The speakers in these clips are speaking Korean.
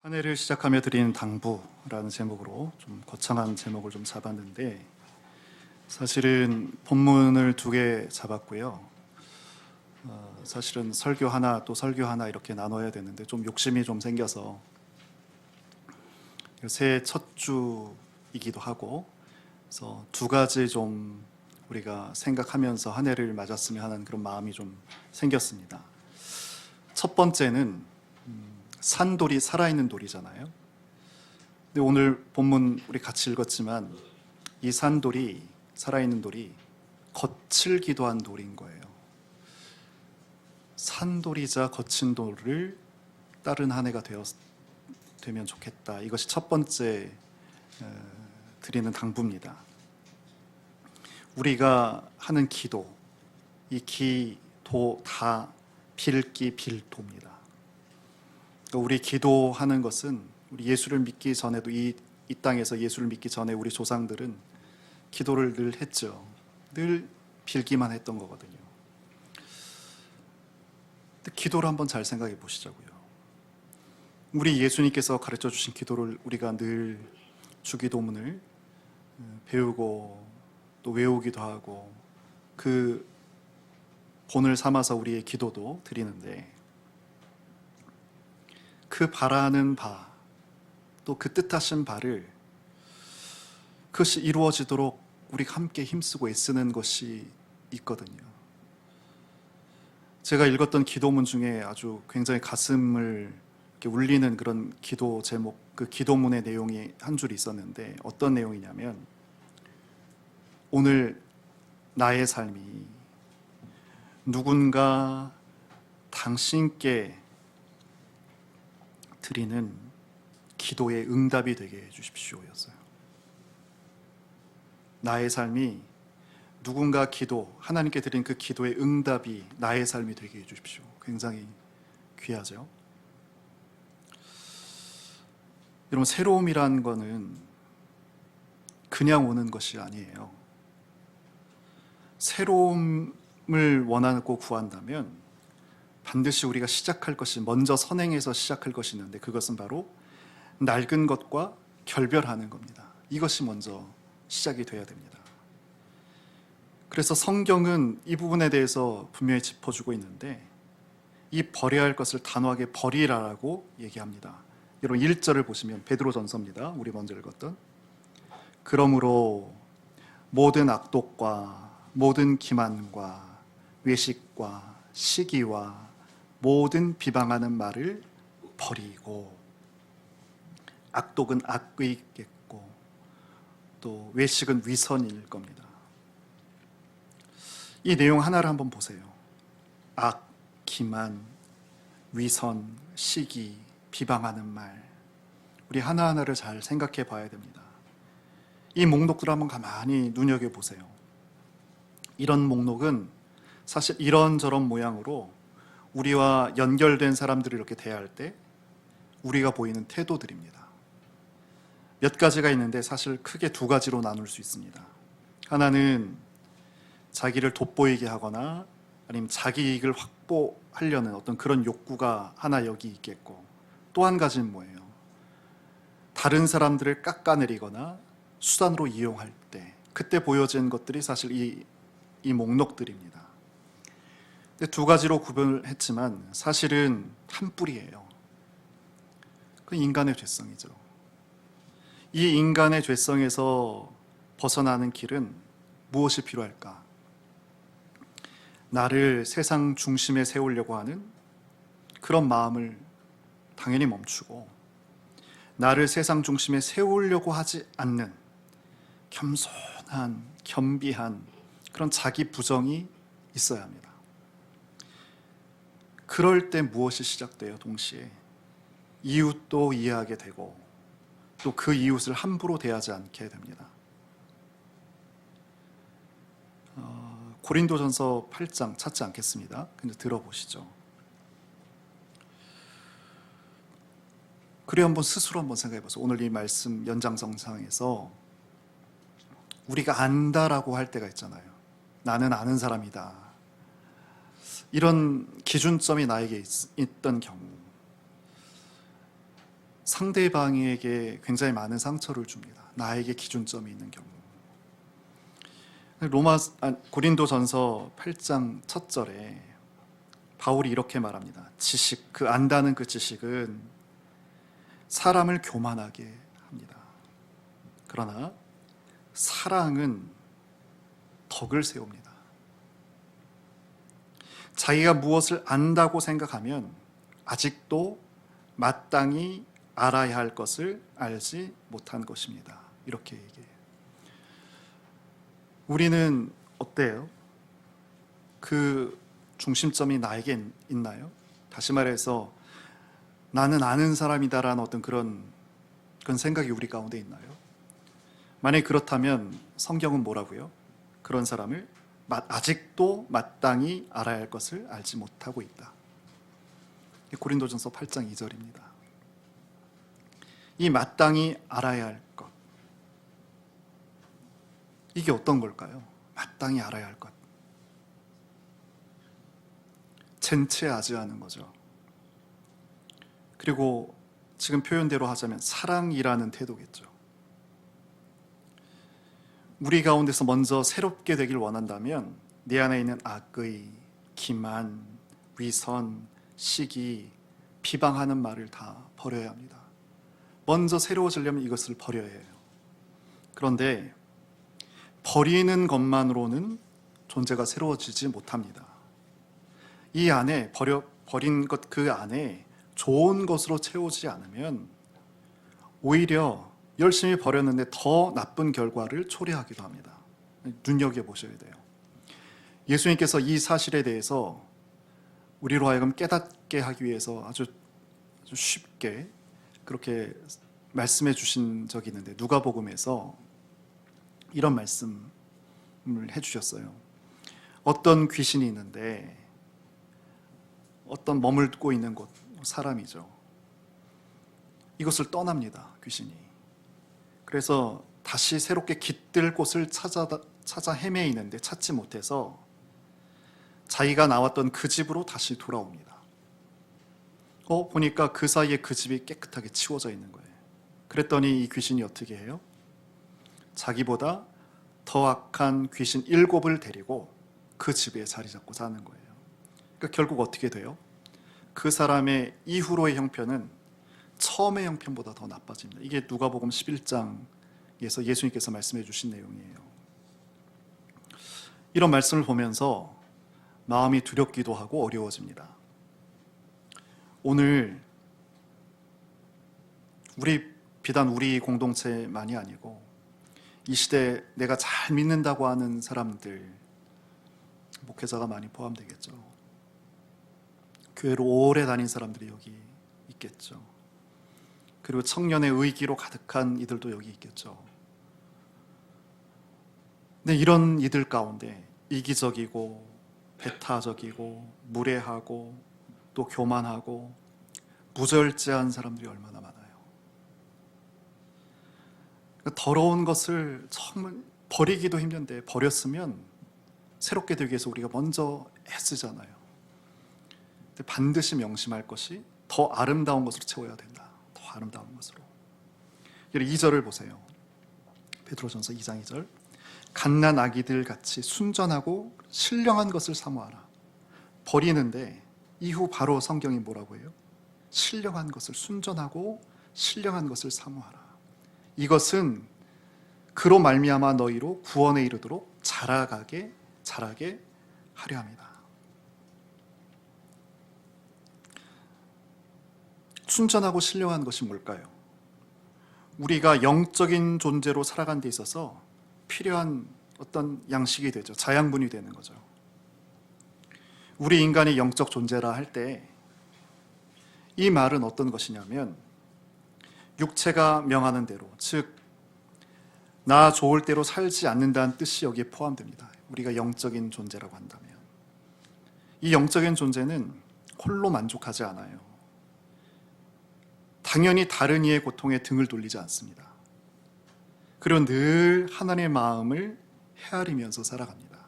한 해를 시작하며 드리는 당부라는 제목으로 좀 거창한 제목을 좀 잡았는데, 사실은 본문을 두 개 잡았고요. 사실은 설교 하나 또 설교 하나 이렇게 나눠야 되는데 좀 욕심이 좀 생겨서 새해 첫 주이기도 하고, 그래서 두 가지 좀 우리가 생각하면서 한 해를 맞았으면 하는 그런 마음이 좀 생겼습니다. 첫 번째는 산돌이 살아있는 돌이잖아요. 근데 오늘 본문 우리 같이 읽었지만 이 산돌이, 살아있는 돌이 거칠 기도한 돌인 거예요. 산돌이자 거친 돌을 따른 한 해가 되면 좋겠다. 이것이 첫 번째 드리는 당부입니다. 우리가 하는 기도, 이 기도 다 빌기빌도입니다. 우리 기도하는 것은 우리 예수를 믿기 전에도 이 땅에서 예수를 믿기 전에 우리 조상들은 기도를 늘 했죠. 늘 빌기만 했던 거거든요. 근데 기도를 한번 잘 생각해 보시자고요. 우리 예수님께서 가르쳐 주신 기도를 우리가 늘 주기도문을 배우고 또 외우기도 하고 그 본을 삼아서 우리의 기도도 드리는데, 그 바라는 바, 또 그 뜻하신 바를 그것이 이루어지도록 우리가 함께 힘쓰고 애쓰는 것이 있거든요. 제가 읽었던 기도문 중에 아주 굉장히 가슴을 이렇게 울리는 그런 기도 제목, 그 기도문의 내용이 한 줄이 있었는데, 어떤 내용이냐면, 오늘 나의 삶이 누군가 당신께 드리는 기도의 응답이 되게 해주십시오 였어요. 나의 삶이 누군가 기도, 하나님께 드린 그 기도의 응답이 나의 삶이 되게 해주십시오. 굉장히 귀하죠. 여러분, 새로움이라는 거는 그냥 오는 것이 아니에요. 새로움을 원하고 구한다면 반드시 우리가 시작할 것이, 먼저 선행해서 시작할 것이 있는데, 그것은 바로 낡은 것과 결별하는 겁니다. 이것이 먼저 시작이 돼야 됩니다. 그래서 성경은 이 부분에 대해서 분명히 짚어주고 있는데, 이 버려야 할 것을 단호하게 버리라라고 얘기합니다. 여러분 1절을 보시면 베드로전서입니다. 우리 먼저 읽었던, 그러므로 모든 악독과 모든 기만과 외식과 시기와 모든 비방하는 말을 버리고, 악독은 악의겠고 또 외식은 위선일 겁니다. 이 내용 하나를 한번 보세요. 악, 기만, 위선, 시기, 비방하는 말, 우리 하나하나를 잘 생각해 봐야 됩니다. 이 목록들을 한번 가만히 눈여겨보세요. 이런 목록은 사실 이런저런 모양으로 우리와 연결된 사람들을 이렇게 대할 때 우리가 보이는 태도들입니다. 몇 가지가 있는데 사실 크게 두 가지로 나눌 수 있습니다. 하나는 자기를 돋보이게 하거나 아니면 자기 이익을 확보하려는 어떤 그런 욕구가 하나 여기 있겠고, 또 한 가지는 뭐예요? 다른 사람들을 깎아내리거나 수단으로 이용할 때, 그때 보여진 것들이 사실 이 목록들입니다. 근데 두 가지로 구분을 했지만 사실은 한 뿌리예요. 그 인간의 죄성이죠. 이 인간의 죄성에서 벗어나는 길은 무엇이 필요할까? 나를 세상 중심에 세우려고 하는 그런 마음을 당연히 멈추고, 나를 세상 중심에 세우려고 하지 않는 겸손한, 겸비한 그런 자기 부정이 있어야 합니다. 그럴 때 무엇이 시작돼요? 동시에 이웃도 이해하게 되고 또 그 이웃을 함부로 대하지 않게 됩니다. 고린도전서 8장 찾지 않겠습니다. 근데 들어보시죠. 그래, 한번 스스로 한번 생각해 보세요. 오늘 이 말씀 연장선상에서 우리가 안다라고 할 때가 있잖아요. 나는 아는 사람이다. 이런 기준점이 나에게 있던 경우, 상대방에게 굉장히 많은 상처를 줍니다. 나에게 기준점이 있는 경우. 고린도전서 8장 첫 절에 바울이 이렇게 말합니다. 지식, 그 안다는 그 지식은 사람을 교만하게 합니다. 그러나 사랑은 덕을 세웁니다. 자기가 무엇을 안다고 생각하면 아직도 마땅히 알아야 할 것을 알지 못한 것입니다. 이렇게 얘기해요. 우리는 어때요? 그 중심점이 나에게 있나요? 다시 말해서 나는 아는 사람이다라는 어떤 그런 생각이 우리 가운데 있나요? 만약에 그렇다면 성경은 뭐라고요? 그런 사람을 아직도 마땅히 알아야 할 것을 알지 못하고 있다. 고린도전서 8장 2절입니다. 이 마땅히 알아야 할 것, 이게 어떤 걸까요? 마땅히 알아야 할 것, 젠체하지하는 거죠. 그리고 지금 표현대로 하자면 사랑이라는 태도겠죠. 우리 가운데서 먼저 새롭게 되길 원한다면 내 안에 있는 악의, 기만, 위선, 시기, 비방하는 말을 다 버려야 합니다. 먼저 새로워지려면 이것을 버려야 해요. 그런데 버리는 것만으로는 존재가 새로워지지 못합니다. 이 안에 버린 것 그 안에 좋은 것으로 채우지 않으면 오히려 열심히 버렸는데 더 나쁜 결과를 초래하기도 합니다. 눈여겨보셔야 돼요. 예수님께서 이 사실에 대해서 우리로 하여금 깨닫게 하기 위해서 아주 쉽게 그렇게 말씀해 주신 적이 있는데 누가복음에서 이런 말씀을 해주셨어요. 어떤 귀신이 있는데 어떤 머물고 있는 곳, 사람이죠. 이것을 떠납니다, 귀신이. 그래서 다시 새롭게 깃들 곳을 찾아 헤매이는데 찾지 못해서 자기가 나왔던 그 집으로 다시 돌아옵니다. 보니까 그 사이에 그 집이 깨끗하게 치워져 있는 거예요. 그랬더니 이 귀신이 어떻게 해요? 자기보다 더 악한 귀신 7을 데리고 그 집에 자리 잡고 사는 거예요. 그러니까 결국 어떻게 돼요? 그 사람의 이후로의 형편은 처음의 형편보다 더 나빠집니다. 이게 누가복음 11장에서 예수님께서 말씀해 주신 내용이에요. 이런 말씀을 보면서 마음이 두렵기도 하고 어려워집니다. 오늘 비단 우리 공동체만이 아니고 이 시대에 내가 잘 믿는다고 하는 사람들, 목회자가 많이 포함되겠죠. 교회로 오래 다닌 사람들이 여기 있겠죠. 그리고 청년의 의기로 가득한 이들도 여기 있겠죠. 근데 이런 이들 가운데 이기적이고 배타적이고 무례하고 또 교만하고 무절제한 사람들이 얼마나 많아요. 더러운 것을 정말 버리기도 힘든데 버렸으면 새롭게 되기 위해서 우리가 먼저 애쓰잖아요. 근데 반드시 명심할 것이 더 아름다운 것으로 채워야 된다. 더 아름다운 것으로. 2절을 보세요. 베드로전서 2장 2절. 갓난 아기들 같이 순전하고 신령한 것을 사모하라. 버리는데 이후 바로 성경이 뭐라고 해요? 신령한 것을, 순전하고 신령한 것을 사모하라. 이것은 그로 말미암아 너희로 구원에 이르도록 자라게 하려 합니다. 순전하고 신령한 것이 뭘까요? 우리가 영적인 존재로 살아가는 데 있어서 필요한 어떤 양식이 되죠. 자양분이 되는 거죠. 우리 인간이 영적 존재라 할 때 이 말은 어떤 것이냐면 육체가 명하는 대로, 즉 나 좋을 대로 살지 않는다는 뜻이 여기에 포함됩니다. 우리가 영적인 존재라고 한다면 이 영적인 존재는 홀로 만족하지 않아요. 당연히 다른 이의 고통에 등을 돌리지 않습니다. 그리고 늘 하나님의 마음을 헤아리면서 살아갑니다.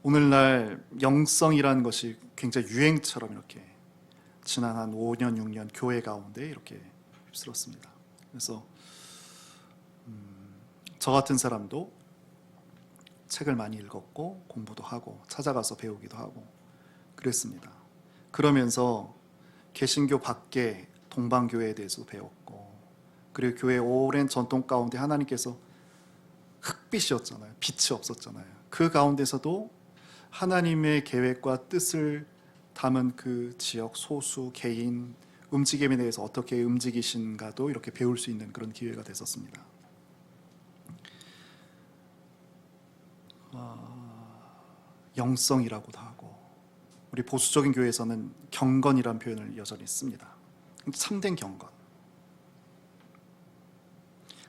오늘날 영성이라는 것이 굉장히 유행처럼 이렇게 지난 한 5년, 6년 교회 가운데 이렇게 휩쓸었습니다. 그래서 저 같은 사람도 책을 많이 읽었고 공부도 하고 찾아가서 배우기도 하고 그랬습니다. 그러면서 개신교 밖에 동방교회에 대해서 배웠고, 그리고 교회의 오랜 전통 가운데 하나님께서 흑빛이었잖아요. 빛이 없었잖아요. 그 가운데서도 하나님의 계획과 뜻을 담은 그 지역, 소수, 개인 움직임에 대해서 어떻게 움직이신가도 이렇게 배울 수 있는 그런 기회가 됐었습니다. 영성이라고도 하고, 우리 보수적인 교회에서는 경건이라는 표현을 여전히 씁니다. 참된 경건.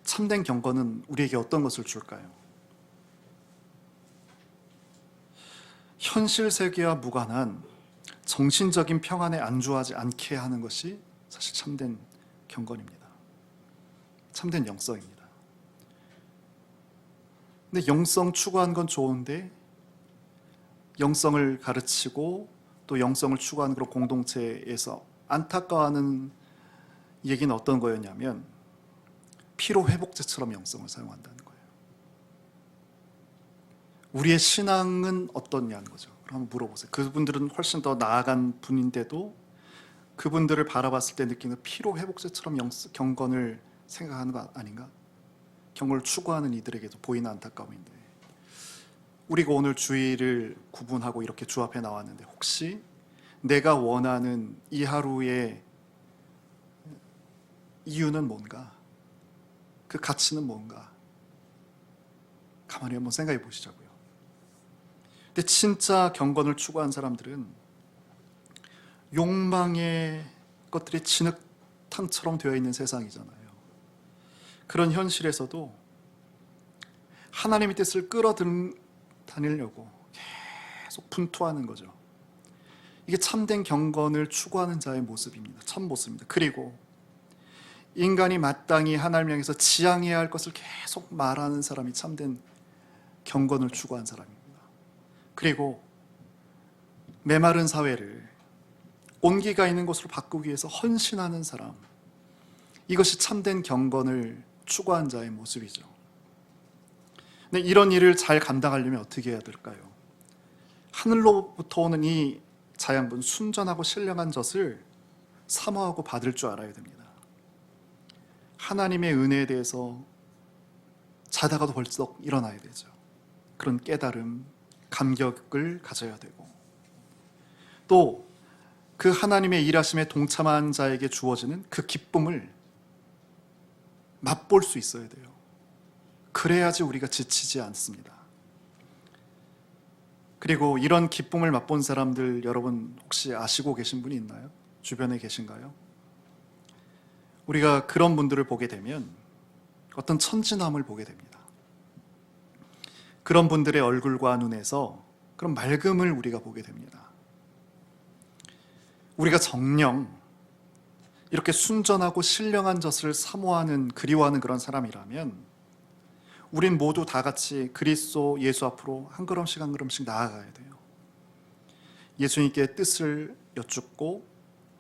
참된 경건은 우리에게 어떤 것을 줄까요? 현실 세계와 무관한 정신적인 평안에 안주하지 않게 하는 것이 사실 참된 경건입니다. 참된 영성입니다. 근데 영성 추구하는 건 좋은데, 영성을 가르치고 또 영성을 추구하는 그런 공동체에서 안타까워하는 얘기는 어떤 거였냐면, 피로회복제처럼 영성을 사용한다는 거예요. 우리의 신앙은 어떠냐는 거죠. 그럼 한번 물어보세요. 그분들은 훨씬 더 나아간 분인데도 그분들을 바라봤을 때 느끼는 피로회복제처럼 경건을 생각하는 거 아닌가? 경건을 추구하는 이들에게도 보이는 안타까움인데, 우리가 오늘 주일을 구분하고 이렇게 주 앞에 나왔는데, 혹시 내가 원하는 이 하루의 이유는 뭔가? 그 가치는 뭔가? 가만히 한번 생각해 보시자고요. 근데 진짜 경건을 추구한 사람들은 욕망의 것들이 진흙탕처럼 되어 있는 세상이잖아요. 그런 현실에서도 하나님의 뜻을 끌어다니려고 계속 분투하는 거죠. 이게 참된 경건을 추구하는 자의 모습입니다. 참 모습입니다. 그리고 인간이 마땅히 하나님을 향해서 지향해야 할 것을 계속 말하는 사람이 참된 경건을 추구한 사람입니다. 그리고 메마른 사회를 온기가 있는 곳으로 바꾸기 위해서 헌신하는 사람, 이것이 참된 경건을 추구한 자의 모습이죠. 근데 이런 일을 잘 감당하려면 어떻게 해야 될까요? 하늘로부터 오는 이 자양분, 순전하고 신령한 젖을 사모하고 받을 줄 알아야 됩니다. 하나님의 은혜에 대해서 자다가도 벌떡 일어나야 되죠. 그런 깨달음, 감격을 가져야 되고, 또 그 하나님의 일하심에 동참한 자에게 주어지는 그 기쁨을 맛볼 수 있어야 돼요. 그래야지 우리가 지치지 않습니다. 그리고 이런 기쁨을 맛본 사람들, 여러분 혹시 아시고 계신 분이 있나요? 주변에 계신가요? 우리가 그런 분들을 보게 되면 어떤 천진함을 보게 됩니다. 그런 분들의 얼굴과 눈에서 그런 맑음을 우리가 보게 됩니다. 우리가 정녕 이렇게 순전하고 신령한 젖을 사모하는, 그리워하는 그런 사람이라면 우린 모두 다 같이 그리스도 예수 앞으로 한 걸음씩 한 걸음씩 나아가야 돼요. 예수님께 뜻을 여쭙고,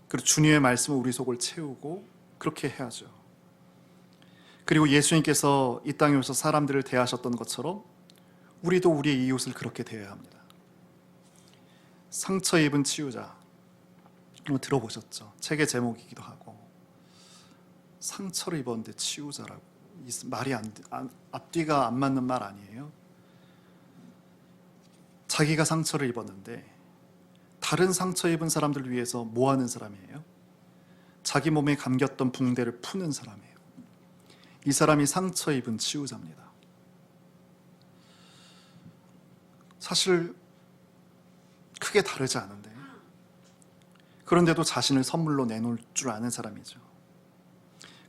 그리고 주님의 말씀을 우리 속을 채우고, 그렇게 해야죠. 그리고 예수님께서 이 땅에 오셔서 사람들을 대하셨던 것처럼 우리도 우리의 이웃을 그렇게 대해야 합니다. 상처 입은 치유자, 들어보셨죠? 책의 제목이기도 하고. 상처를 입었는데 치유자라고, 말이 앞뒤가 안 맞는 말 아니에요? 자기가 상처를 입었는데 다른 상처 입은 사람들을 위해서 뭐 하는 사람이에요? 자기 몸에 감겼던 붕대를 푸는 사람이에요. 이 사람이 상처 입은 치유자입니다. 사실 크게 다르지 않은데, 그런데도 자신을 선물로 내놓을 줄 아는 사람이죠.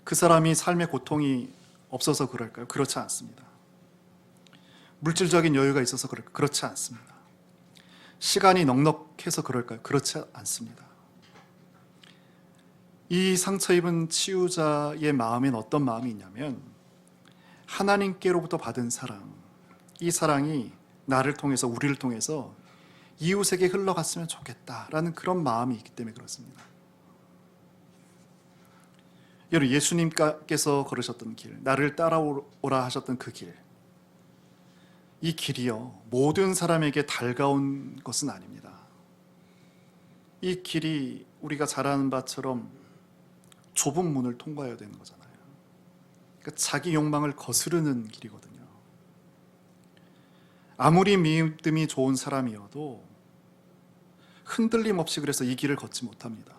그 사람이 삶의 고통이 없어서 그럴까요? 그렇지 않습니다. 물질적인 여유가 있어서 그럴까요? 그렇지 않습니다. 시간이 넉넉해서 그럴까요? 그렇지 않습니다. 이 상처 입은 치유자의 마음엔 어떤 마음이 있냐면, 하나님께로부터 받은 사랑, 이 사랑이 나를 통해서, 우리를 통해서 이웃에게 흘러갔으면 좋겠다라는 그런 마음이 있기 때문에 그렇습니다. 여러분, 예수님께서 걸으셨던 길, 나를 따라오라 하셨던 그 길, 이 길이요, 모든 사람에게 달가운 것은 아닙니다. 이 길이 우리가 잘 아는 바처럼 좁은 문을 통과해야 되는 거잖아요. 그러니까 자기 욕망을 거스르는 길이거든요. 아무리 믿음이 좋은 사람이어도 흔들림 없이 그래서 이 길을 걷지 못합니다.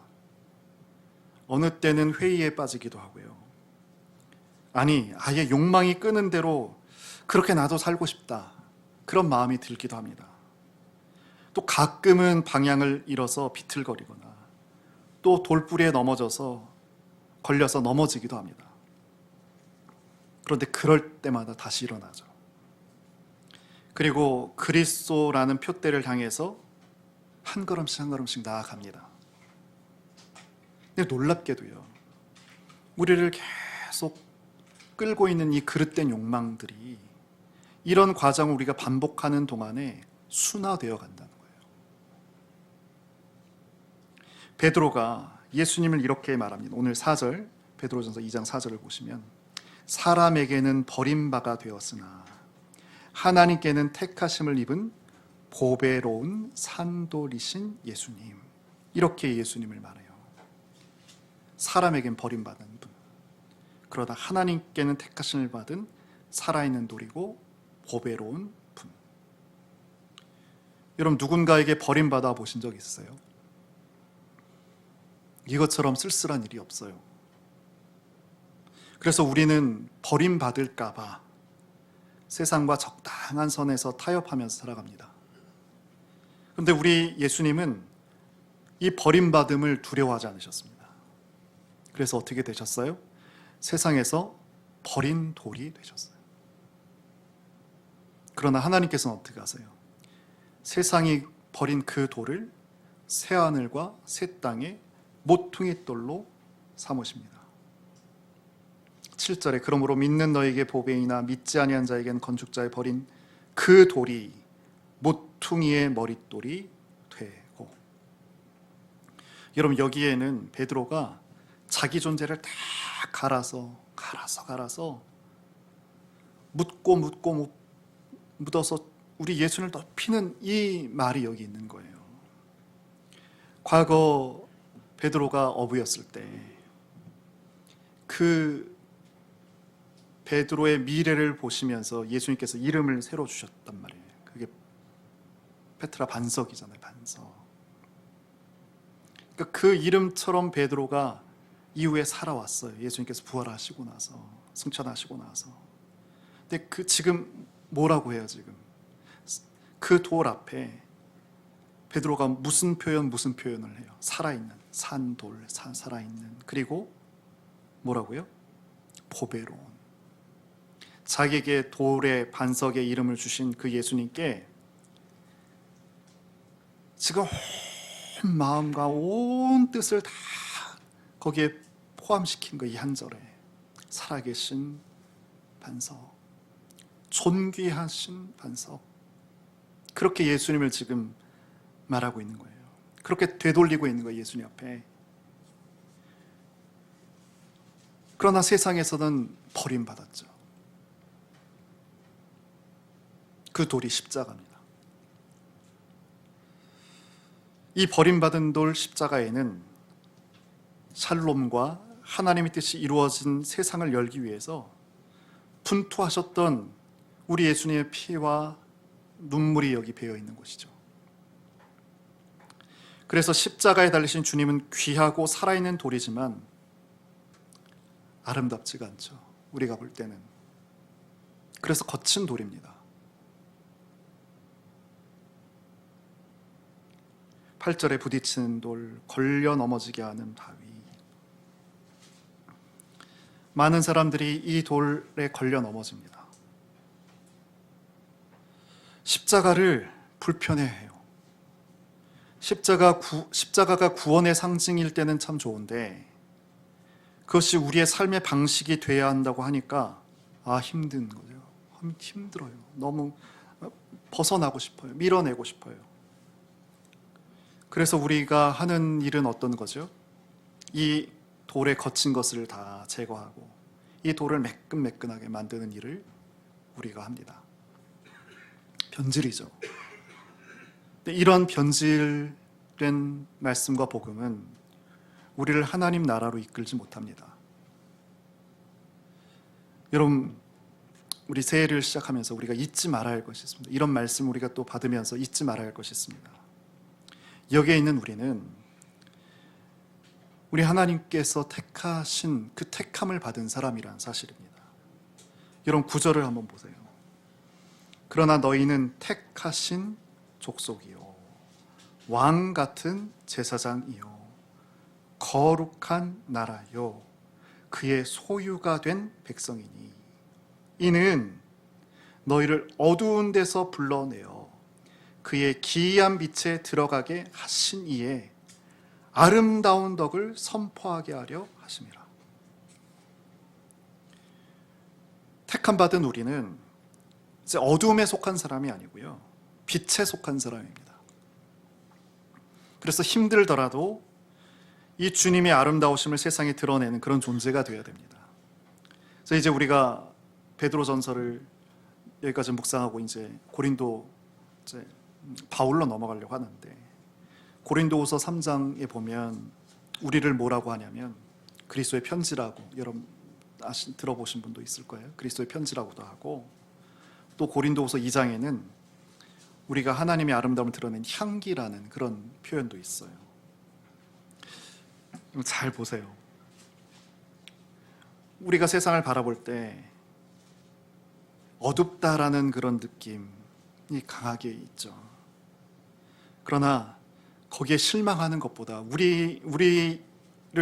어느 때는 회의에 빠지기도 하고요. 아니, 아예 욕망이 끄는 대로 그렇게 나도 살고 싶다, 그런 마음이 들기도 합니다. 또 가끔은 방향을 잃어서 비틀거리거나 또 돌부리에 걸려서 넘어지기도 합니다. 그런데 그럴 때마다 다시 일어나죠. 그리고 그리스도라는 표대를 향해서 한 걸음씩 한 걸음씩 나아갑니다. 근데 놀랍게도요, 우리를 계속 끌고 있는 이 그릇된 욕망들이 이런 과정을 우리가 반복하는 동안에 순화되어 간다는 거예요. 베드로가 예수님을 이렇게 말합니다. 오늘 4절, 베드로전서 2장 4절을 보시면, 사람에게는 버림바가 되었으나 하나님께는 택하심을 입은 보배로운 산돌이신 예수님, 이렇게 예수님을 말해요. 사람에겐 버림받은 분, 그러나 하나님께는 택하심을 받은 살아있는 돌이고 보배로운 분. 여러분, 누군가에게 버림받아 보신 적 있으세요? 이것처럼 쓸쓸한 일이 없어요. 그래서 우리는 버림받을까 봐 세상과 적당한 선에서 타협하면서 살아갑니다. 그런데 우리 예수님은 이 버림받음을 두려워하지 않으셨습니다. 그래서 어떻게 되셨어요? 세상에서 버린 돌이 되셨어요. 그러나 하나님께서는 어떻게 하세요? 세상이 버린 그 돌을 새하늘과 새 땅의 모퉁이 돌로 삼으십니다. 7절에 그러므로 믿는 너에게 보배이나 믿지 아니한 자에겐 건축자의 버린 그 돌이 모퉁이의 머릿돌이 되고. 여러분, 여기에는 베드로가 자기 존재를 다 갈아서 묻어서 우리 예수를 높이는 이 말이 여기 있는 거예요. 과거 베드로가 어부였을 때 그 베드로의 미래를 보시면서 예수님께서 이름을 새로 주셨단 말이에요. 그게 페트라, 반석이잖아요. 반석. 그러니까 그 이름처럼 베드로가 이후에 살아왔어요. 예수님께서 부활하시고 나서, 승천하시고 나서. 근데 지금 뭐라고 해요? 지금 그 돌 앞에 베드로가 무슨 표현을 해요? 살아있는, 산돌, 살아있는. 그리고 뭐라고요? 보배로운. 자기에게 돌의 반석의 이름을 주신 그 예수님께 지금 온 마음과 온 뜻을 다 거기에 포함시킨 거, 이 한 절에. 살아계신 반석, 존귀하신 반석, 그렇게 예수님을 지금 말하고 있는 거예요. 그렇게 되돌리고 있는 거예요, 예수님 앞에. 그러나 세상에서는 버림받았죠. 그 돌이 십자가입니다. 이 버림받은 돌 십자가에는 샬롬과 하나님의 뜻이 이루어진 세상을 열기 위해서 분투하셨던 우리 예수님의 피와 눈물이 여기 배어 있는 곳이죠. 그래서 십자가에 달리신 주님은 귀하고 살아있는 돌이지만 아름답지가 않죠, 우리가 볼 때는. 그래서 거친 돌입니다. 8절에 부딪히는 돌, 걸려 넘어지게 하는 바위. 많은 사람들이 이 돌에 걸려 넘어집니다. 십자가를 불편해해요. 십자가가 구원의 상징일 때는 참 좋은데 그것이 우리의 삶의 방식이 돼야 한다고 하니까 힘든 거죠. 힘들어요. 너무 벗어나고 싶어요. 밀어내고 싶어요. 그래서 우리가 하는 일은 어떤 거죠? 이 돌에 거친 것을 다 제거하고 이 돌을 매끈매끈하게 만드는 일을 우리가 합니다. 변질이죠. 근데 이런 변질된 말씀과 복음은 우리를 하나님 나라로 이끌지 못합니다. 여러분, 우리 새해를 시작하면서 우리가 잊지 말아야 할 것이 있습니다. 이런 말씀 우리가 또 받으면서 잊지 말아야 할 것이 있습니다. 여기에 있는 우리는 우리 하나님께서 택하신 그 택함을 받은 사람이라는 사실입니다. 여러분, 구절을 한번 보세요. 그러나 너희는 택하신 족속이요 왕 같은 제사장이요 거룩한 나라요 그의 소유가 된 백성이니 이는 너희를 어두운 데서 불러내어 그의 기이한 빛에 들어가게 하신 이에 아름다운 덕을 선포하게 하려 하심이라. 택함 받은 우리는 이제 어둠에 속한 사람이 아니고요, 빛에 속한 사람입니다. 그래서 힘들더라도 이 주님의 아름다우심을 세상에 드러내는 그런 존재가 되어야 됩니다. 그래서 이제 우리가 베드로전서를 여기까지 묵상하고 이제 고린도 이제 바울로 넘어가려고 하는데, 고린도후서 3장에 보면 우리를 뭐라고 하냐면 그리스도의 편지라고, 여러분 들어보신 분도 있을 거예요. 그리스도의 편지라고도 하고, 또 고린도후서 2장에는 우리가 하나님의 아름다움을 드러낸 향기라는 그런 표현도 있어요. 잘 보세요. 우리가 세상을 바라볼 때 어둡다라는 그런 느낌이 강하게 있죠. 그러나 거기에 실망하는 것보다 우리를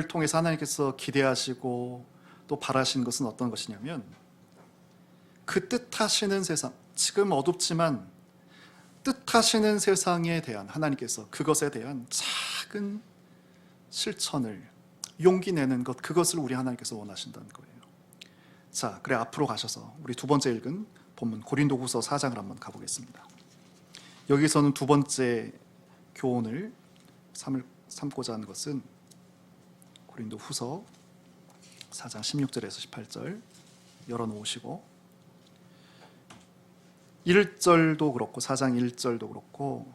통해서 하나님께서 기대하시고 또 바라시는 것은 어떤 것이냐면, 그 뜻하시는 세상, 지금 어둡지만 뜻하시는 세상에 대한 하나님께서 그것에 대한 작은 실천을 용기 내는 것, 그것을 우리 하나님께서 원하신다는 거예요. 자, 그래 앞으로 가셔서 우리 두 번째 읽은 본문 고린도후서 4장을 한번 가보겠습니다. 여기서는 두 번째 교훈을 삼고자 하는 것은 고린도후서 4장 16절에서 18절 열어놓으시고, 1절도 그렇고 4장 1절도 그렇고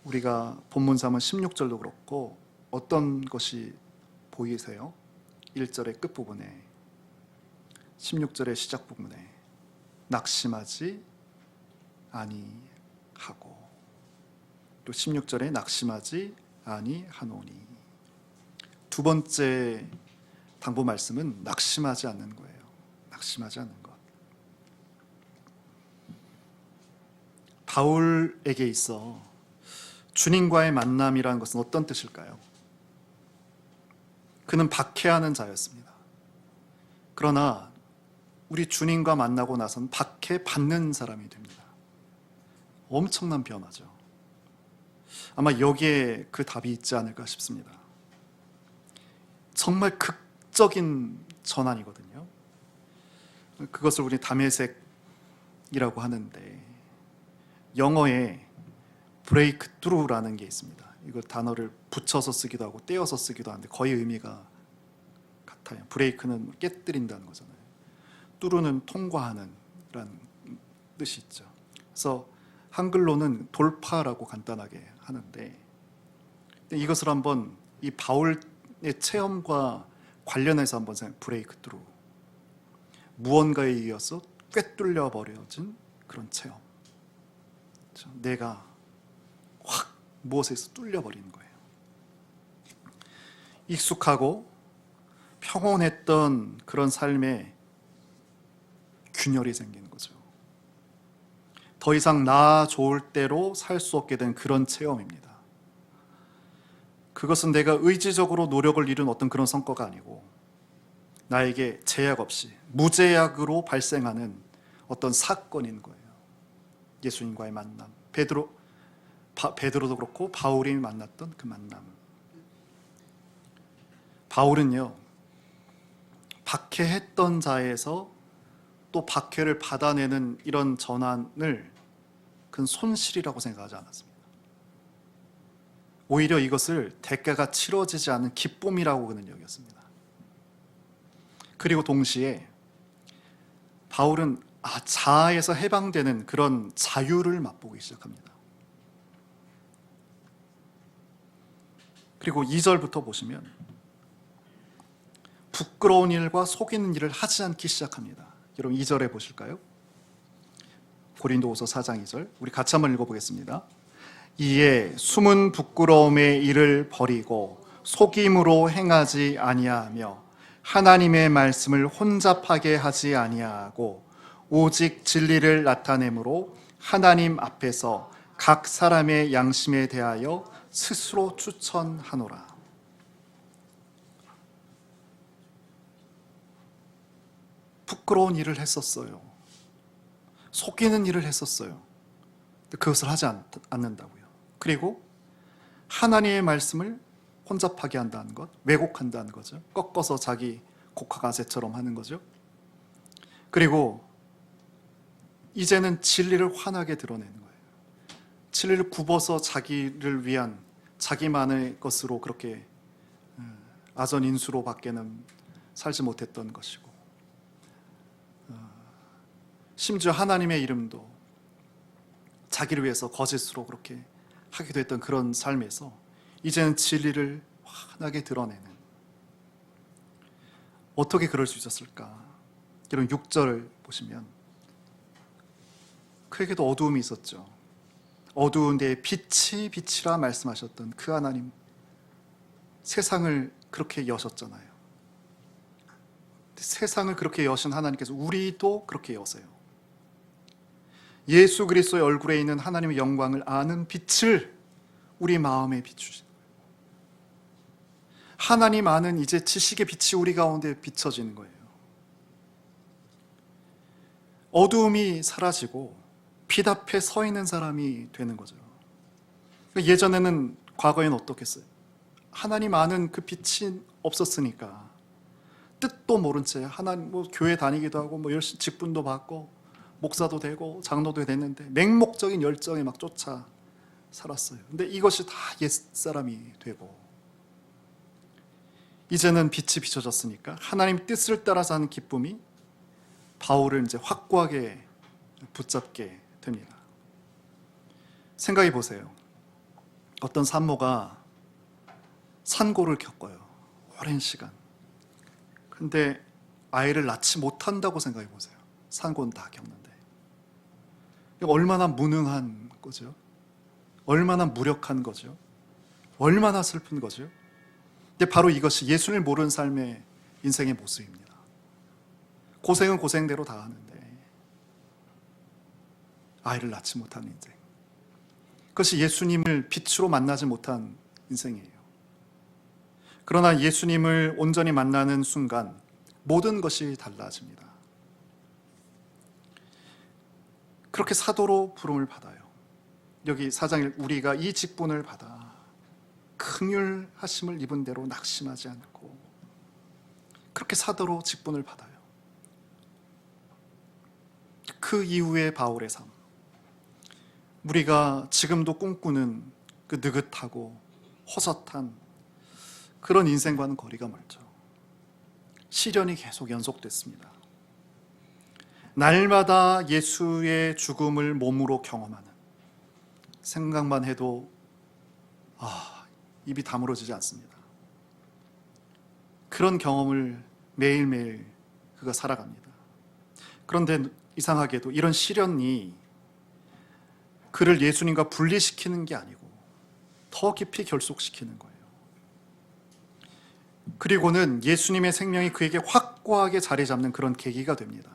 우리가 본문 삼은 16절도 그렇고 어떤 것이 보이세요? 1절의 끝부분에, 16절의 시작 부분에 낙심하지 아니하고, 또 16절에 낙심하지 아니하노니. 두 번째 당부 말씀은 낙심하지 않는 거예요. 낙심하지 않는 것. 바울에게 있어 주님과의 만남이라는 것은 어떤 뜻일까요? 그는 박해하는 자였습니다. 그러나 우리 주님과 만나고 나선 박해받는 사람이 됩니다. 엄청난 변화죠. 아마 여기에 그 답이 있지 않을까 싶습니다. 정말 극적인 전환이거든요. 그것을 우리 다메섹이라고 하는데, 영어에 브레이크 트루라는 게 있습니다. 이거 단어를 붙여서 쓰기도 하고 떼어서 쓰기도 하는데 거의 의미가 같아요. 브레이크는 깨뜨린다는 거잖아요. 뚜루는 통과하는 라는 뜻이 있죠. 그래서 한글로는 돌파라고 간단하게 하는데, 이것을 한번 이 바울의 체험과 관련해서 한번 브레이크 트루, 무언가에 이어서 꿰뚫려 버려진 그런 체험. 내가 확 무엇에서 뚫려버리는 거예요. 익숙하고 평온했던 그런 삶에 균열이 생기는 거죠. 더 이상 나 좋을 대로 살 수 없게 된 그런 체험입니다. 그것은 내가 의지적으로 노력을 이룬 어떤 그런 성과가 아니고 나에게 제약 없이 무제약으로 발생하는 어떤 사건인 거예요. 예수님과의 만남, 베드로도 그렇고 바울이 만났던 그 만남. 바울은요, 박해했던 자에서 또 박해를 받아내는 이런 전환을 그는 손실이라고 생각하지 않았습니다. 오히려 이것을 대가가 치러지지 않은 기쁨이라고 그는 여겼습니다. 그리고 동시에 바울은 자아에서 해방되는 그런 자유를 맛보기 시작합니다. 그리고 2절부터 보시면 부끄러운 일과 속이는 일을 하지 않기 시작합니다. 여러분 2절에 보실까요? 고린도후서 4장 2절 우리 같이 한번 읽어보겠습니다. 이에 숨은 부끄러움의 일을 버리고 속임으로 행하지 아니하며 하나님의 말씀을 혼잡하게 하지 아니하고 오직 진리를 나타내므로 하나님 앞에서 각 사람의 양심에 대하여 스스로 추천하노라. 부끄러운 일을 했었어요. 속이는 일을 했었어요. 그것을 하지 않는다고요. 그리고 하나님의 말씀을 혼잡하게 한다는 것, 왜곡한다는 거죠. 꺾어서 자기 곡화가세처럼 하는 거죠. 그리고 이제는 진리를 환하게 드러내는 거예요. 진리를 굽어서 자기를 위한 자기만의 것으로 그렇게 아전인수로 밖에는 살지 못했던 것이고, 심지어 하나님의 이름도 자기를 위해서 거짓으로 그렇게 하기도 했던 그런 삶에서 이제는 진리를 환하게 드러내는, 어떻게 그럴 수 있었을까? 여러분 6절을 보시면 그에게도 어두움이 있었죠. 어두운 데에 빛이라 말씀하셨던 그 하나님, 세상을 그렇게 여셨잖아요. 세상을 그렇게 여신 하나님께서 우리도 그렇게 여세요. 예수 그리스도의 얼굴에 있는 하나님의 영광을 아는 빛을 우리 마음에 비추신 거예요. 하나님 아는 이제 지식의 빛이 우리 가운데 비춰지는 거예요. 어두움이 사라지고 빛 앞에 서 있는 사람이 되는 거죠. 예전에는, 과거에는 어떻겠어요? 하나님 아는 그 빛이 없었으니까 뜻도 모른 채 하나님 교회 다니기도 하고 열심히 직분도 받고 목사도 되고 장로도 됐는데 맹목적인 열정에 막 쫓아 살았어요. 근데 이것이 다 옛사람이 되고, 이제는 빛이 비춰졌으니까 하나님 뜻을 따라서 하는 기쁨이 바울을 이제 확고하게 붙잡게 됩니다. 생각해 보세요. 어떤 산모가 산고를 겪어요. 오랜 시간. 근데 아이를 낳지 못한다고 생각해 보세요. 산고는 다 겪는데. 얼마나 무능한 거죠? 얼마나 무력한 거죠? 얼마나 슬픈 거죠? 근데 바로 이것이 예수를 모르는 삶의 인생의 모습입니다. 고생은 고생대로 다 하는데 아이를 낳지 못한 인생, 그것이 예수님을 빛으로 만나지 못한 인생이에요. 그러나 예수님을 온전히 만나는 순간 모든 것이 달라집니다. 그렇게 사도로 부름을 받아요. 여기 4장 우리가 이 직분을 받아 긍휼하심을 입은 대로 낙심하지 않고, 그렇게 사도로 직분을 받아요. 그 이후의 바울의 삶, 우리가 지금도 꿈꾸는 그 느긋하고 허젓한 그런 인생과는 거리가 멀죠. 시련이 계속 연속됐습니다. 날마다 예수의 죽음을 몸으로 경험하는, 생각만 해도 입이 다물어지지 않습니다. 그런 경험을 매일매일 그가 살아갑니다. 그런데 이상하게도 이런 시련이 그를 예수님과 분리시키는 게 아니고 더 깊이 결속시키는 거예요. 그리고는 예수님의 생명이 그에게 확고하게 자리 잡는 그런 계기가 됩니다.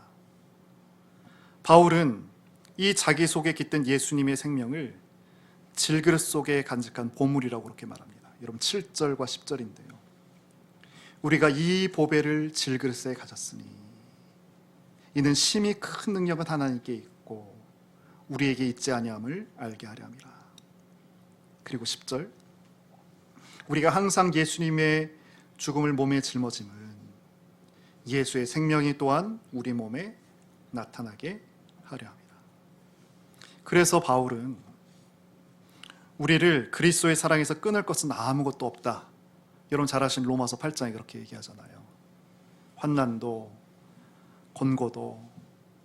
바울은 이 자기 속에 깃든 예수님의 생명을 질그릇 속에 간직한 보물이라고 그렇게 말합니다. 여러분 7절과 10절인데요. 우리가 이 보배를 질그릇에 가졌으니 이는 심히 큰 능력은 하나님께 있고 우리에게 있지 아니함을 알게 하려 함이라. 그리고 10절, 우리가 항상 예수님의 죽음을 몸에 짊어짐은 예수의 생명이 또한 우리 몸에 나타나게 하려 합니다. 그래서 바울은 우리를 그리스도의 사랑에서 끊을 것은 아무것도 없다. 여러분 잘 아시는 로마서 8장에 그렇게 얘기하잖아요. 환난도, 곤고도,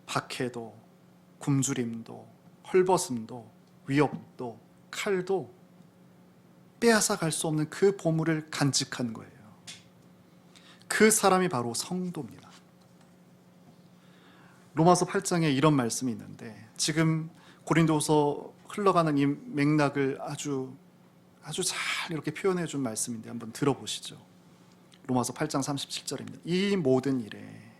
박해도, 굶주림도, 헐벗음도, 위협도, 칼도 빼앗아 갈 수 없는 그 보물을 간직한 거예요. 그 사람이 바로 성도입니다. 로마서 8장에 이런 말씀이 있는데, 지금 고린도서 흘러가는 이 맥락을 아주 잘 이렇게 표현해 준 말씀인데 한번 들어보시죠. 로마서 8장 37절입니다. 이 모든 일에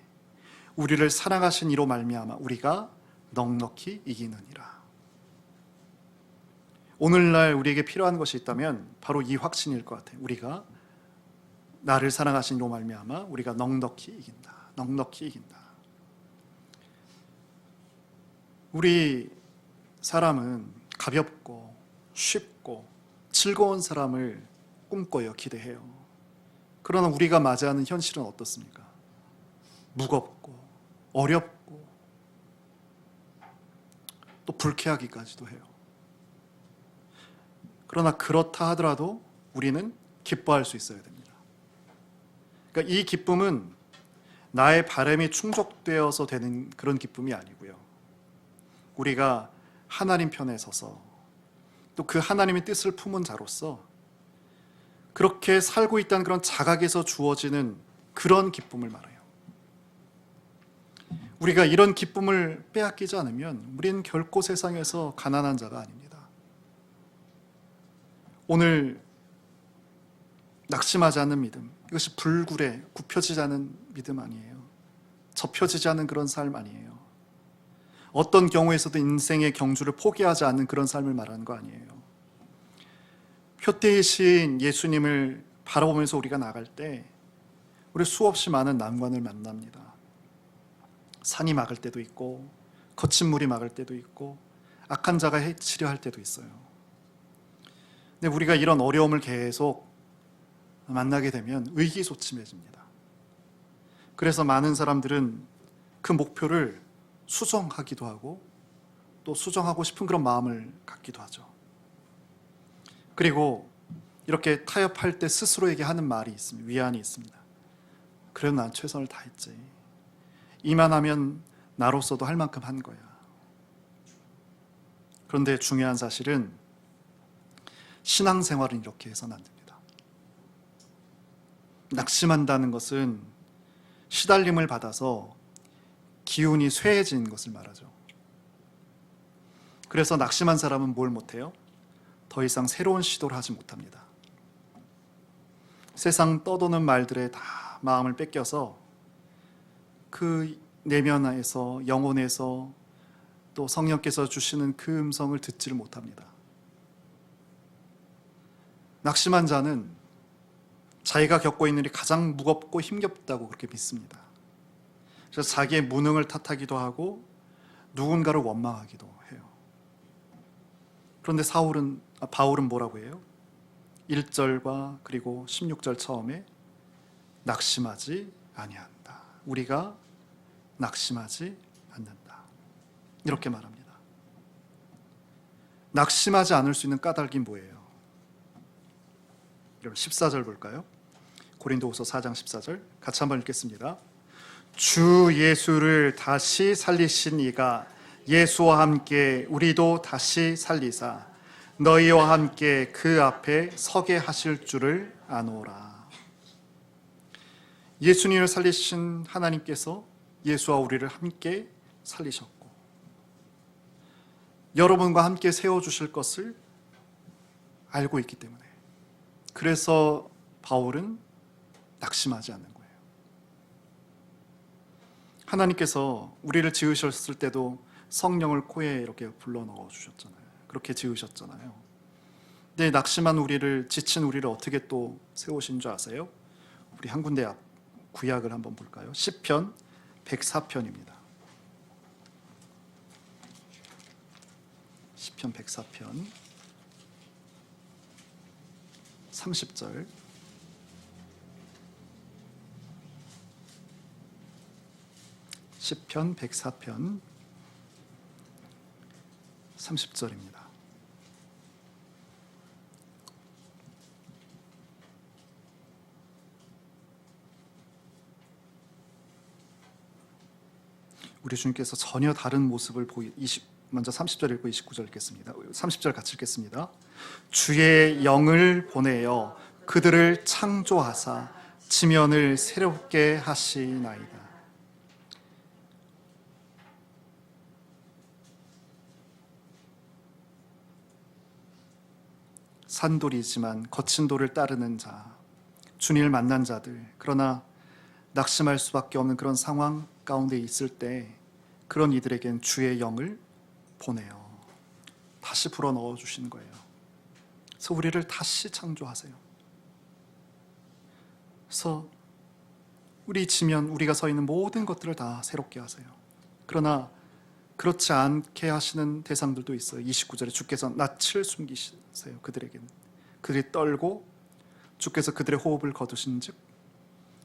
우리를 사랑하신 이로 말미암아 우리가 넉넉히 이기느니라. 오늘날 우리에게 필요한 것이 있다면 바로 이 확신일 것 같아요. 우리가 나를 사랑하신 이로 말미암아 우리가 넉넉히 이긴다. 넉넉히 이긴다. 우리 사람은 가볍고 쉽고 즐거운 사람을 꿈꿔요. 기대해요. 그러나 우리가 맞이하는 현실은 어떻습니까? 무겁고 어렵고 또 불쾌하기까지도 해요. 그러나 그렇다 하더라도 우리는 기뻐할 수 있어야 됩니다. 그러니까 이 기쁨은 나의 바람이 충족되어서 되는 그런 기쁨이 아니고요. 우리가 하나님 편에 서서 또 그 하나님의 뜻을 품은 자로서 그렇게 살고 있다는 그런 자각에서 주어지는 그런 기쁨을 말해요. 우리가 이런 기쁨을 빼앗기지 않으면 우리는 결코 세상에서 가난한 자가 아닙니다. 오늘 낙심하지 않는 믿음, 이것이 불굴에 굽혀지지 않은 믿음 아니에요. 접혀지지 않은 그런 삶 아니에요. 어떤 경우에서도 인생의 경주를 포기하지 않는 그런 삶을 말하는 거 아니에요. 표대이신 예수님을 바라보면서 우리가 나갈 때 우리 수없이 많은 난관을 만납니다. 산이 막을 때도 있고 거친 물이 막을 때도 있고 악한 자가 해치려 할 때도 있어요. 근데 우리가 이런 어려움을 계속 만나게 되면 의기소침해집니다. 그래서 많은 사람들은 그 목표를 수정하기도 하고 또 수정하고 싶은 그런 마음을 갖기도 하죠. 그리고 이렇게 타협할 때 스스로에게 하는 말이 있습니다. 위안이 있습니다. 그래도 난 최선을 다했지. 이만하면 나로서도 할 만큼 한 거야. 그런데 중요한 사실은 신앙생활은 이렇게 해서는 안 됩니다. 낙심한다는 것은 시달림을 받아서 기운이 쇠해진 것을 말하죠. 그래서 낙심한 사람은 뭘 못해요? 더 이상 새로운 시도를 하지 못합니다. 세상 떠도는 말들에 다 마음을 뺏겨서 그 내면에서 영혼에서 또 성령께서 주시는 그 음성을 듣지를 못합니다. 낙심한 자는 자기가 겪고 있는 일이 가장 무겁고 힘겹다고 그렇게 믿습니다. 그래서 자기의 무능을 탓하기도 하고 누군가를 원망하기도 해요. 그런데 바울은 뭐라고 해요? 1절과 그리고 16절 처음에 낙심하지 아니한다. 우리가 낙심하지 않는다. 이렇게 말합니다. 낙심하지 않을 수 있는 까닭이 뭐예요? 여러분 14절 볼까요? 고린도후서 4장 14절 같이 한번 읽겠습니다. 주 예수를 다시 살리신 이가 예수와 함께 우리도 다시 살리사 너희와 함께 그 앞에 서게 하실 줄을 아노라. 예수님을 살리신 하나님께서 예수와 우리를 함께 살리셨고 여러분과 함께 세워주실 것을 알고 있기 때문에 그래서 바울은 낙심하지 않는 거예요. 하나님께서 우리를 지으셨을 때도 성령을 코에 이렇게 불러 넣어 주셨잖아요. 그렇게 지으셨잖아요. 근데 낙심한 우리를, 지친 우리를 어떻게 또 세우신 줄 아세요? 우리 한 군데 앞 구약을 한번 볼까요? 시편 104편입니다. 시편 104편 30절 시편 104편 30절입니다. 우리 주님께서 전혀 다른 모습을 먼저 30절 읽고 29절 읽겠습니다. 30절 같이 읽겠습니다. 주의 영을 보내어 그들을 창조하사 지면을 새롭게 하시나이다. 산돌이지만 거친 돌을 따르는 자, 주님을 만난 자들, 그러나 낙심할 수밖에 없는 그런 상황 가운데 있을 때 그런 이들에겐 주의 영을 보내요. 다시 불어넣어 주시는 거예요. 그래서 우리를 다시 창조하세요. 그래서 우리 지면, 우리가 서 있는 모든 것들을 다 새롭게 하세요. 그러나 그렇지 않게 하시는 대상들도 있어요. 29절에 주께서 낯을 숨기세요. 그들에게는. 그들이 떨고 주께서 그들의 호흡을 거두신 즉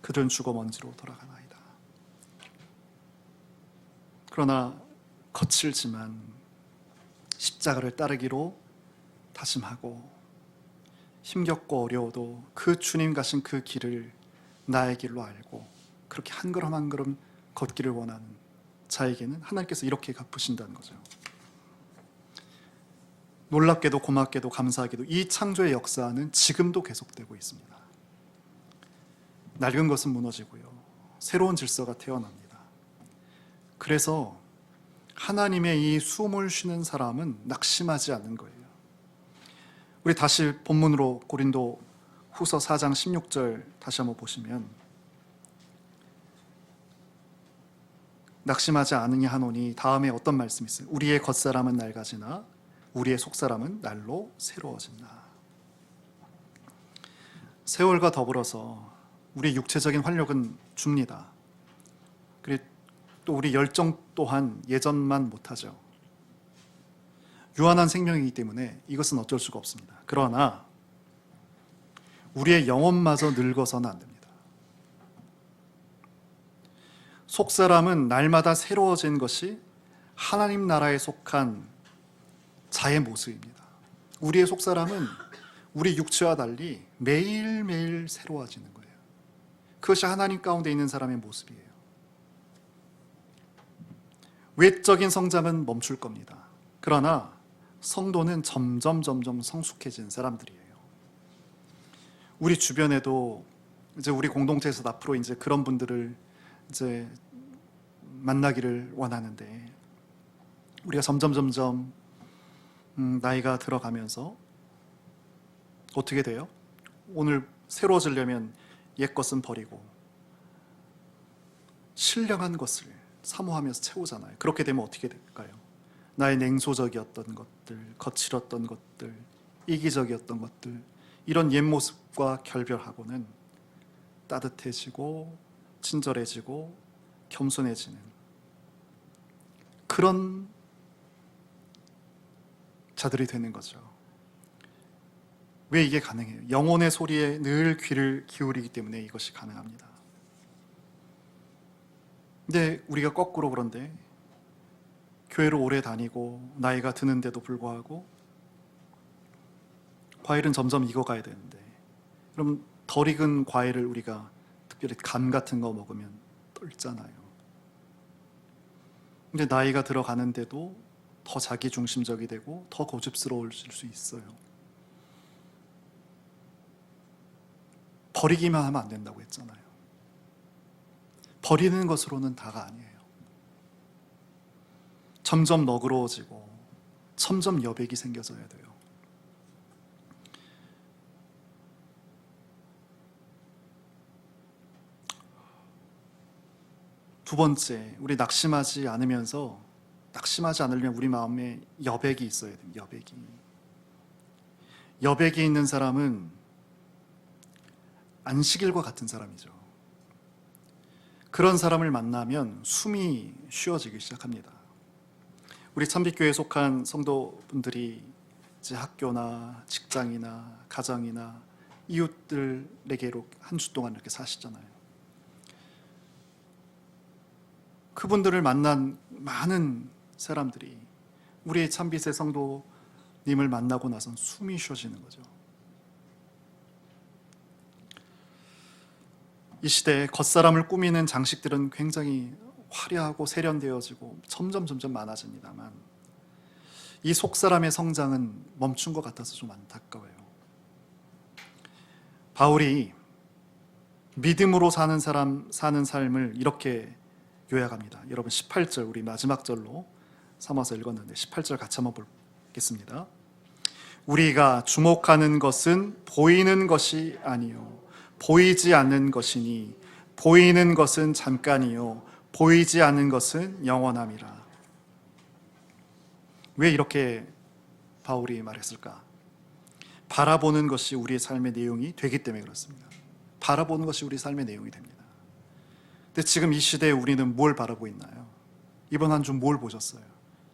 그들은 죽어 먼지로 돌아가나이다. 그러나 거칠지만 십자가를 따르기로 다짐하고 힘겹고 어려워도 그 주님 가신 그 길을 나의 길로 알고 그렇게 한 걸음 한 걸음 걷기를 원하는 자에게는 하나님께서 이렇게 갚으신다는 거죠. 놀랍게도 고맙게도 감사하게도 이 창조의 역사는 지금도 계속되고 있습니다. 낡은 것은 무너지고요, 새로운 질서가 태어납니다. 그래서 하나님의 이 숨을 쉬는 사람은 낙심하지 않는 거예요. 우리 다시 본문으로 고린도 후서 4장 16절 다시 한번 보시면, 낙심하지 않으니 하노니 다음에 어떤 말씀이 있어요? 우리의 겉사람은 낡아지나 우리의 속사람은 날로 새로워진다. 세월과 더불어서 우리 육체적인 활력은 줍니다. 그리고 또 우리 열정 또한 예전만 못하죠. 유한한 생명이기 때문에 이것은 어쩔 수가 없습니다. 그러나 우리의 영혼마저 늙어서는 안 됩니다. 속사람은 날마다 새로워진 것이 하나님 나라에 속한 자의 모습입니다. 우리의 속사람은 우리 육체와 달리 매일매일 새로워지는 거예요. 그것이 하나님 가운데 있는 사람의 모습이에요. 외적인 성장은 멈출 겁니다. 그러나 성도는 점점 성숙해진 사람들이에요. 우리 주변에도 이제 우리 공동체에서 앞으로 이제 그런 분들을 이제 만나기를 원하는데, 우리가 점점 나이가 들어가면서 어떻게 돼요? 오늘 새로워지려면 옛 것은 버리고 신령한 것을 사모하면서 채우잖아요. 그렇게 되면 어떻게 될까요? 나의 냉소적이었던 것들, 거칠었던 것들, 이기적이었던 것들, 이런 옛 모습과 결별하고는 따뜻해지고 친절해지고 겸손해지는 그런 자들이 되는 거죠. 왜 이게 가능해요? 영혼의 소리에 늘 귀를 기울이기 때문에 이것이 가능합니다. 근데 우리가 거꾸로, 그런데 교회를 오래 다니고 나이가 드는데도 불구하고 과일은 점점 익어가야 되는데, 그럼 덜 익은 과일을 우리가 특별히 감 같은 거 먹으면 떫잖아요. 근데 나이가 들어가는데도 더 자기중심적이 되고 더 고집스러워질 수 있어요. 버리기만 하면 안 된다고 했잖아요. 버리는 것으로는 다가 아니에요. 점점 너그러워지고 점점 여백이 생겨져야 돼요. 두 번째, 우리 낙심하지 않으면서, 낙심하지 않으려면 우리 마음에 여백이 있어야 됩니다. 여백이 있는 사람은 안식일과 같은 사람이죠. 그런 사람을 만나면 숨이 쉬어지기 시작합니다. 우리 참빛교회에 속한 성도분들이 이제 학교나 직장이나 가정이나 이웃들에게로 한 주 동안 이렇게 사시잖아요. 그분들을 만난 많은 사람들이 우리 참빛의 성도님을 만나고 나선 숨이 쉬어지는 거죠. 이 시대에 겉사람을 꾸미는 장식들은 굉장히 화려하고 세련되어지고 점점 많아집니다만 이 속사람의 성장은 멈춘 것 같아서 좀 안타까워요. 바울이 믿음으로 사는 삶을 이렇게 요약합니다. 여러분 18절, 우리 마지막 절로 삼아서 읽었는데 18절 같이 한번 보겠습니다. 우리가 주목하는 것은 보이는 것이 아니요 보이지 않는 것이니 보이는 것은 잠깐이요 보이지 않는 것은 영원함이라. 왜 이렇게 바울이 말했을까? 바라보는 것이 우리의 삶의 내용이 되기 때문에 그렇습니다. 바라보는 것이 우리 삶의 내용이 됩니다. 근데 지금 이 시대에 우리는 뭘 바라보고 있나요? 이번 한 주 뭘 보셨어요?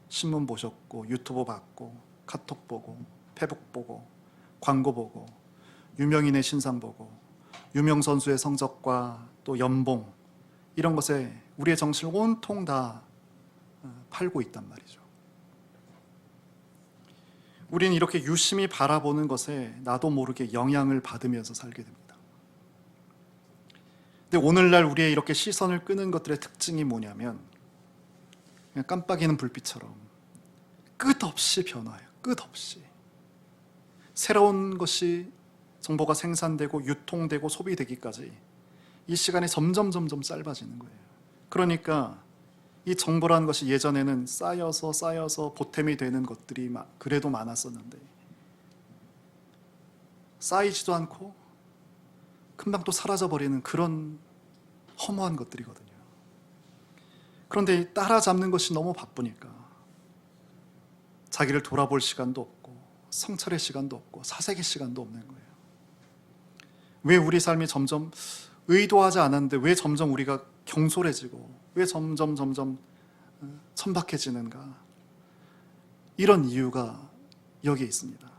신문 보셨고, 유튜브 봤고, 카톡 보고, 페북 보고, 광고 보고, 유명인의 신상 보고, 유명 선수의 성적과 또 연봉, 이런 것에 우리의 정신을 온통 다 팔고 있단 말이죠. 우리는 이렇게 유심히 바라보는 것에 나도 모르게 영향을 받으면서 살게 됩니다. 근데 오늘날 우리의 이렇게 시선을 끄는 것들의 특징이 뭐냐면 그냥 깜빡이는 불빛처럼 끝없이 변화해요. 끝없이. 새로운 것이 정보가 생산되고 유통되고 소비되기까지 이 시간이 점점 짧아지는 거예요. 그러니까 이 정보라는 것이 예전에는 쌓여서 보탬이 되는 것들이 그래도 많았었는데 쌓이지도 않고 금방 또 사라져버리는 그런 허무한 것들이거든요. 그런데 따라잡는 것이 너무 바쁘니까 자기를 돌아볼 시간도 없고 성찰의 시간도 없고 사색의 시간도 없는 거예요. 왜 우리 삶이 점점 의도하지 않았는데 왜 점점 우리가 경솔해지고 왜 점점 천박해지는가? 이런 이유가 여기에 있습니다.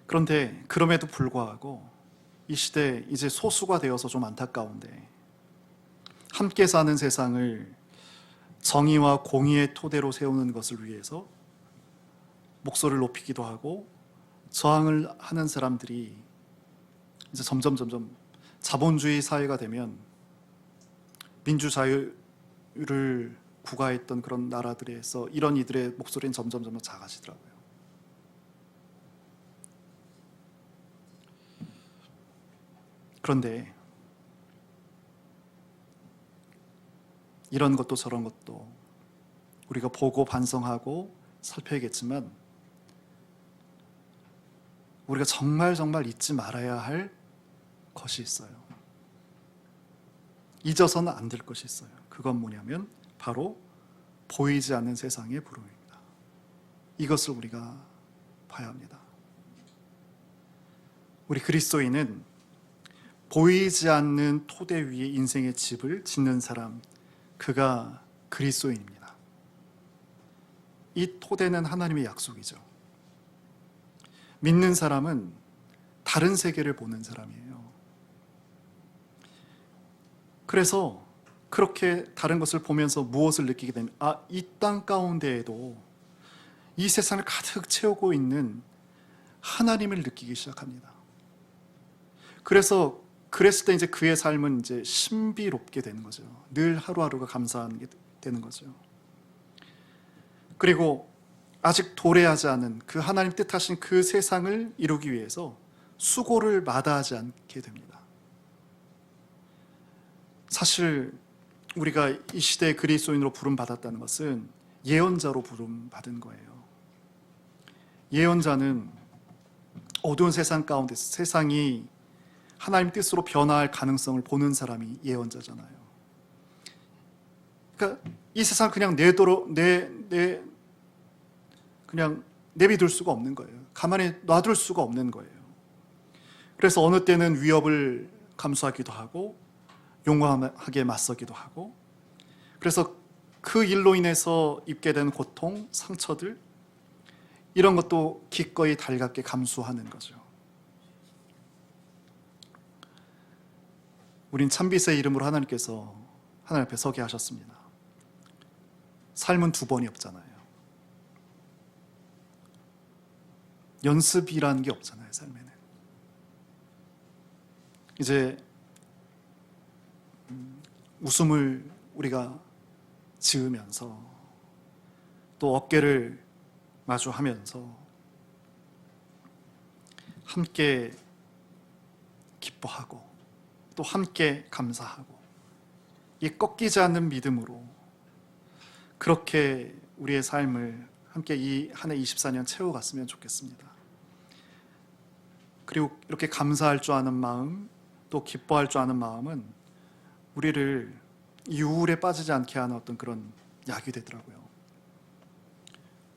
그런데 그럼에도 불구하고 이 시대 이제 소수가 되어서 좀 안타까운데 함께 사는 세상을 정의와 공의의 토대로 세우는 것을 위해서 목소리를 높이기도 하고 저항을 하는 사람들이 이제 점점 자본주의 사회가 되면 민주자유를 구가했던 그런 나라들에서 이런 이들의 목소리는 점점 작아지더라고요. 그런데 이런 것도 저런 것도 우리가 보고 반성하고 살펴야겠지만 우리가 정말 잊지 말아야 할 것이 있어요. 잊어서는 안 될 것이 있어요. 그건 뭐냐면 바로 보이지 않는 세상의 부름입니다. 이것을 우리가 봐야 합니다. 우리 그리스도인은 보이지 않는 토대 위에 인생의 집을 짓는 사람, 그가 그리스도인입니다. 이 토대는 하나님의 약속이죠. 믿는 사람은 다른 세계를 보는 사람이에요. 그래서 그렇게 다른 것을 보면서 무엇을 느끼게 되면 이 땅 가운데에도 이 세상을 가득 채우고 있는 하나님을 느끼기 시작합니다. 그랬을 때 이제 그의 삶은 이제 신비롭게 되는 거죠. 늘 하루하루가 감사한 게 되는 거죠. 그리고 아직 도래하지 않은 그 하나님 뜻하신 그 세상을 이루기 위해서 수고를 마다하지 않게 됩니다. 사실 우리가 이 시대의 그리스도인으로 부름받았다는 것은 예언자로 부름받은 거예요. 예언자는 어두운 세상 가운데 세상이 하나님 뜻으로 변화할 가능성을 보는 사람이 예언자잖아요. 그러니까 이 세상 그냥 그냥 내비둘 수가 없는 거예요. 가만히 놔둘 수가 없는 거예요. 그래서 어느 때는 위협을 감수하기도 하고 용감하게 맞서기도 하고, 그래서 그 일로 인해서 입게 된 고통, 상처들, 이런 것도 기꺼이 달갑게 감수하는 거죠. 우린 참빛의 이름으로 하나님께서 하나님 앞에 서게 하셨습니다. 삶은 두 번이 없잖아요. 연습이라는 게 없잖아요, 삶에는. 이제 웃음을 우리가 지으면서 또 어깨를 마주하면서 함께 기뻐하고 또 함께 감사하고 이 꺾이지 않는 믿음으로 그렇게 우리의 삶을 함께 이 한 해 24년 채워갔으면 좋겠습니다. 그리고 이렇게 감사할 줄 아는 마음, 또 기뻐할 줄 아는 마음은 우리를 이 우울에 빠지지 않게 하는 어떤 그런 약이 되더라고요.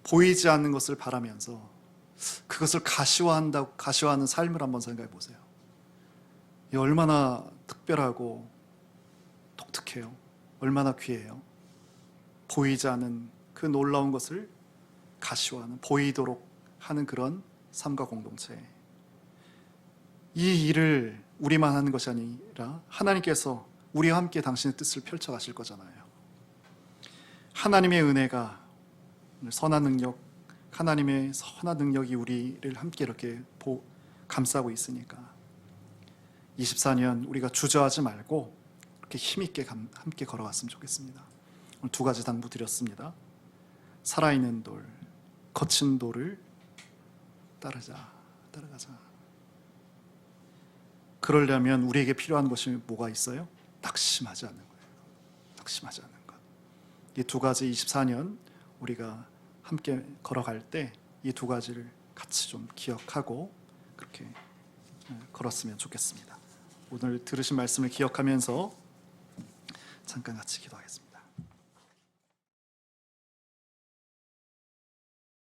보이지 않는 것을 바라면서 그것을 가시화하는 삶을 한번 생각해 보세요. 이 얼마나 특별하고 독특해요. 얼마나 귀해요. 보이지 않은 그 놀라운 것을 가시화하는, 보이도록 하는 그런 삶과 공동체. 이 일을 우리만 하는 것이 아니라 하나님께서 우리와 함께 당신의 뜻을 펼쳐 가실 거잖아요. 하나님의 은혜가, 선한 능력, 하나님의 선한 능력이 우리를 함께 이렇게 감싸고 있으니까 24년 우리가 주저하지 말고 이렇게 힘있게 함께 걸어갔으면 좋겠습니다. 오늘 두 가지 당부 드렸습니다. 살아있는 돌, 거친 돌을 따라가자. 그러려면 우리에게 필요한 것이 뭐가 있어요? 낙심하지 않는 거예요. 낙심하지 않는 것. 이 두 가지 24년 우리가 함께 걸어갈 때 이 두 가지를 같이 좀 기억하고 그렇게 걸었으면 좋겠습니다. 오늘 들으신 말씀을 기억하면서 잠깐 같이 기도하겠습니다.